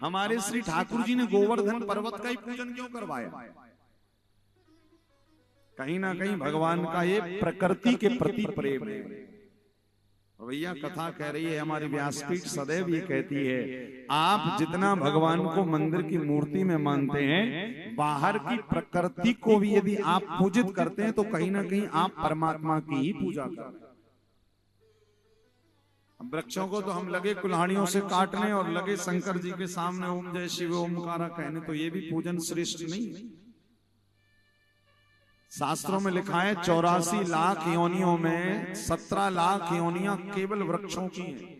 हमारे श्री ठाकुर जी ने गोवर्धन पर्वत का ही पूजन क्यों करवाया? कहीं ना कहीं भगवान का ये प्रकृति के प्रति प्रेम है। भैया कथा कह रही है, हमारी व्यासपीठ सदैव ये कहती है, आप जितना भगवान को मंदिर की मूर्ति में मानते हैं, बाहर की प्रकृति को भी यदि आप पूजित करते हैं तो कहीं ना कहीं आप परमात्मा की ही पूजा करते हैं। वृक्षों को तो हम लगे कुल्हाड़ियों से काटने और लगे शंकर जी के सामने ओम जय शिव ओमकारा कहने, तो ये भी पूजन श्रेष्ठ नहीं है। शास्त्रों में लिखा है 84 लाख योनियों में 17 लाख योनियां केवल वृक्षों की हैं।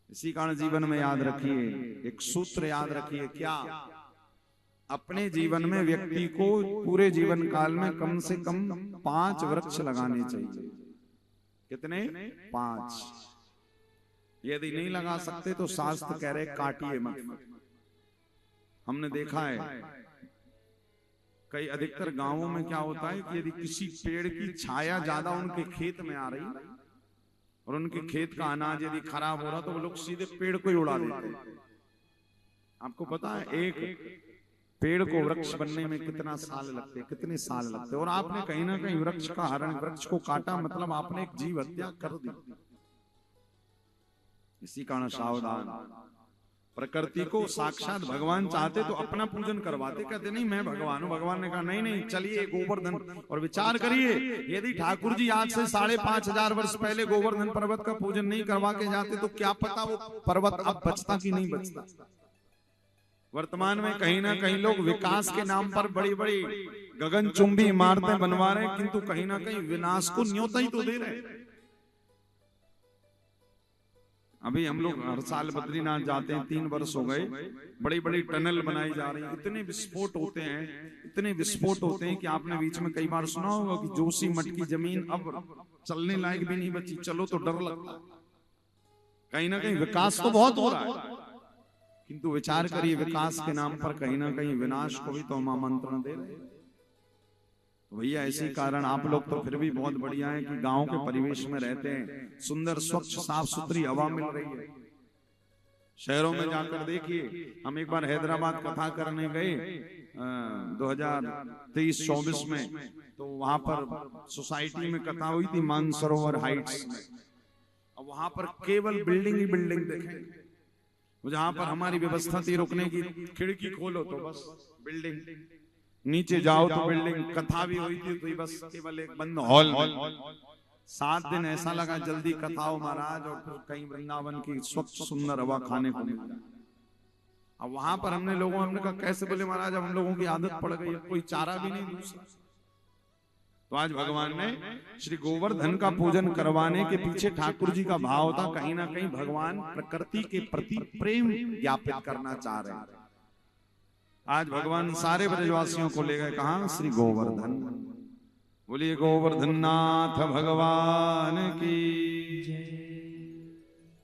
इसी कारण जीवन में याद रखिए, एक सूत्र याद रखिए, क्या अपने जीवन में व्यक्ति को पूरे जीवन काल में कम से कम 5 वृक्ष लगाने चाहिए। कितने? 5। यदि नहीं लगा सकते तो शास्त्र कह रहे काटिए मत। हमने देखा है कई अधिकतर गांवों में क्या होता है कि यदि किसी पेड़ की छाया ज्यादा उनके खेत में आ रही और उनके खेत का अनाज यदि खराब हो रहा तो वो लोग सीधे पेड़ को ही उड़ा देते हैं। आपको पता है एक पेड़ को वृक्ष बनने में कितना साल लगते, कितने साल लगते, और आपने कहीं ना कहीं वृक्ष का हरण, वृक्ष को काटा, मतलब आपने एक जीव हत्या कर दी। इसी कारण सावधान। प्रकृति को साक्षात भगवान चाहते तो अपना पूजन करवाते, कहते नहीं मैं भगवान हूं। भगवान ने कहा नहीं नहीं, चलिए गोवर्धन। और विचार करिए, यदि ठाकुर जी आज से 5,500 वर्ष पहले गोवर्धन पर्वत का पूजन नहीं करवा के जाते तो क्या पता वो पर्वत अब बचता कि नहीं बचता। वर्तमान में कहीं ना कहीं लोग विकास के नाम पर बड़ी बड़ी गगनचुंबी इमारतें बनवा रहे हैं, किंतु कहीं ना कहीं विनाश को न्योता ही तो दे रहे हैं। अभी हम लोग हर साल बद्रीनाथ जाते हैं, 3 वर्ष हो गए, बड़ी बड़ी टनल बनाई जा रही है। इतने विस्फोट होते हैं, इतने विस्फोट होते हैं कि आपने बीच में कई बार सुना होगा कि जोशी मठ की जमीन अब चलने लायक भी नहीं बची, चलो तो डर लगता है। कहीं ना कहीं विकास तो बहुत हो रहा है, किंतु विचार करिए विकास के नाम पर कहीं ना कहीं विनाश को भी तो हम आमंत्रण दे रहे हैं। भैया इसी कारण आप लोग तो फिर भी बहुत बढ़िया है कि गांव के परिवेश में रहते हैं, सुंदर स्वच्छ साफ सुथरी हवा मिल रही है। शहरों में जाकर देखिए, हम एक बार हैदराबाद कथा करने गए 2023-24 में, तो वहां पर सोसाइटी में कथा हुई थी मानसरोवर हाइट्स में। अब वहां पर केवल बिल्डिंग ही बिल्डिंग देखेंगे, जहां पर हमारी व्यवस्था थी रुकने की, खिड़की खोलो तो बस बिल्डिंग, नीचे जाओ तो बिल्डिंग। कथा भी हुई थी तो बस केवल एक बंद हॉल में। 7 दिन ऐसा लगा जल्दी कथा हो महाराज, और फिर कहीं वृंदावन की स्वच्छ सुंदर हवा खाने को मिल जाए। अब वहां पर हमने कहा कैसे? बोले महाराज अब हम लोगों की आदत पड़ गई है, कोई चारा भी नहीं दूसरा। तो आज भगवान ने श्री गोवर्धन का पूजन करवाने के पीछे ठाकुर जी का भाव था, कहीं ना कहीं भगवान प्रकृति के प्रति प्रेम ज्ञापित करना चाह रहे हैं। आज भगवान सारे ब्रजवासियों को ले गए कहां? श्री गोवर्धन। बोलिए गोवर्धन नाथ भगवान की।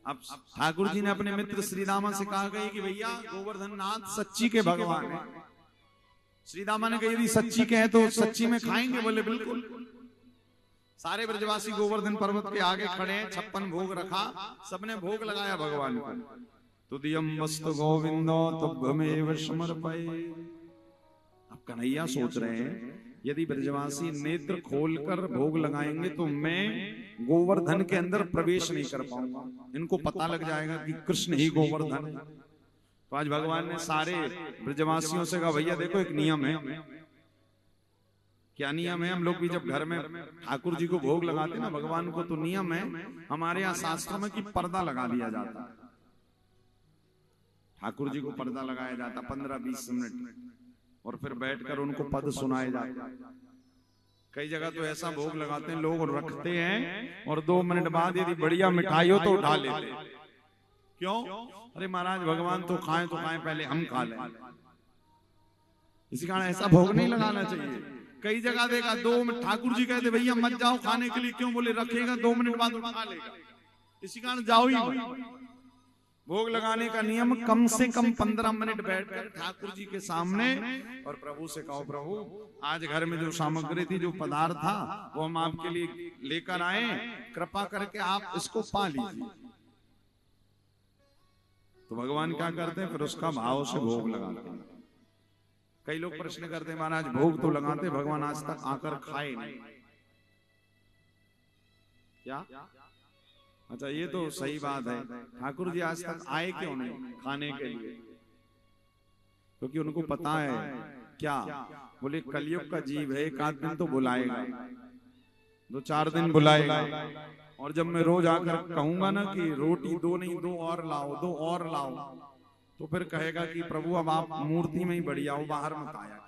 अब ठाकुर जी ने अपने मित्र श्रीदामा से कहा गई कि भैया गोवर्धन नाथ सच्ची के भगवान है। श्रीदामा ने कहा यदि सच्ची के हैं तो सच्ची में खाएंगे? बोले बिल्कुल। सारे ब्रजवासी गोवर्धन पर्वत के आगे खड़े हैं, 56 भोग रखा, सबने भोग लगाया भगवान को। तुदियम वस्तु गोविंदो तुभ्यमेव समर्पये। अब कन्हैया सोच रहे हैं यदि ब्रजवासी नेत्र खोलकर भोग लगाएंगे तो मैं गोवर्धन के अंदर प्रवेश नहीं कर पाऊंगा, इनको पता लग जाएगा कि कृष्ण ही गोवर्धन है। तो आज भगवान ने सारे ब्रजवासियों से कहा भैया देखो एक नियम है। क्या नियम है? हम लोग भी जब घर में ठाकुर जी को भोग लगाते ना भगवान को, तो नियम है हमारे यहाँ शास्त्रों में कि पर्दा लगा दिया जाता है। ठाकुर जी को पर्दा लगाया जाता 15-20 मिनट, और फिर बैठकर उनको पद सुनाए जाते। कई जगह तो ऐसा भोग लगाते हैं लोग और रखते हैं, और 2 मिनट बाद यदि बढ़िया मिठाई हो तो उठा लेते हैं। क्यों? अरे महाराज भगवान तो खाएं तो खाएं, पहले हम खा लें। इसी कारण ऐसा भोग नहीं लगाना चाहिए। कई जगह देखा 2 मिनट ठाकुर जी कहते भैया मत जाओ खाने के लिए, क्यों? बोले रखेगा 2 मिनट बाद उठा लेगा, इसी कारण जाओ ही मत। भोग लगाने का नियम कम से कम 15 मिनट बैठकर ठाकुर जी के सामने और प्रभु से कहो प्रभु आज घर में जो सामग्री थी, जो पदार्थ था, वो हम आपके लिए लेकर आए, कृपा करके आप इसको पा लीजिए। तो भगवान क्या करते हैं, फिर उसका भाव से भोग लगाते हैं। कई लोग प्रश्न करते हैं महाराज भोग तो लगाते, भगवान आज तक आकर खाए नहीं, क्या? अच्छा ये तो सही बात है, ठाकुर जी आज तक आए क्यों नहीं खाने के लिए? क्योंकि उनको पता है क्या, बोले कलयुग का जीव है, एक आध दिन तो बुलाएगा, 2-4 दिन बुलाएगा, और जब मैं रोज आकर कहूंगा ना कि रोटी 2 नहीं 2 और लाओ, 2 और लाओ, तो फिर कहेगा कि प्रभु अब आप मूर्ति में ही बढ़िया हो, बाहर मत आया।